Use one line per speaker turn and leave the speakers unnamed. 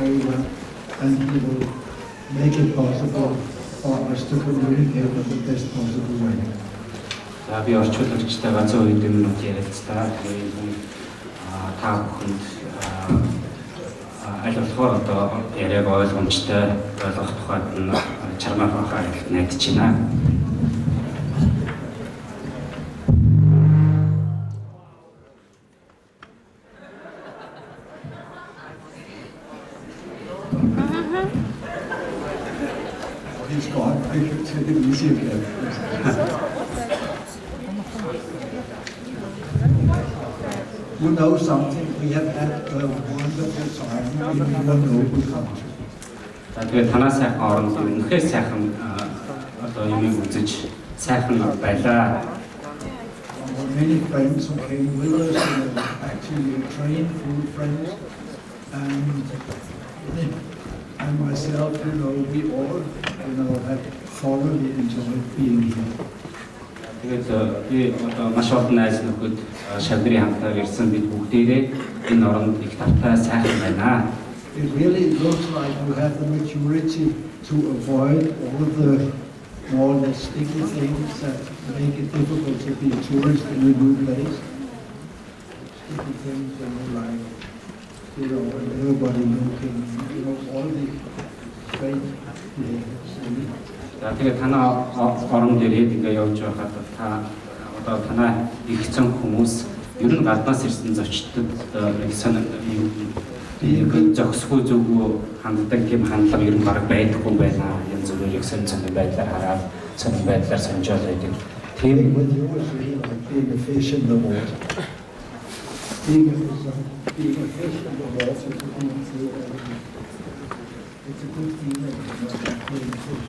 very well, and he will make it possible for us to communicate in the best possible way.
За би орчуулагчтайгаа зөө үед минут ярилцлаа. Тэгээд та бүхэнд аль болохоор одоо яриаг ойлгомжтой ойлгох тухайд нь чармаар байхаар найдаж байна.
He's gone. I should take it easy again. You know something? We have had a wonderful time in one noble country.
Тэгээд танаа сайхан оронд үнэхээр сайхан одоо юмыг үзэж сайхан байлаа.
Many friends who came with us, actually trained food friends, and myself, we all, have thoroughly enjoyed being here.
Тэгээд би одоо маш олон найз нөхөд шавдрын хамтаар ирсэн бид бүгдээрээ энэ оронд их тавтай сайхан байна.
It really looks like you have the maturity to avoid all the more or less sticky things that make it difficult to be a tourist in a new place. Sticky things like, everybody looking, all the strange behaviors.
Тэгээд танаа оронд ирээд ингээ явж байхад та одоо танаа их зэн хүмүүс ер нь гаднаас ирсэн зочдод их сонир зохисгүй зүгөө ханддаг юм хандлага ер нь бараг байдаггүй байна. Янз бүрийн сонир байдлаар хараад сонир байдлаар сонжоод байдаг.
Being with you is really like being a fish in the water. Being a fish in the water, it's a good feeling.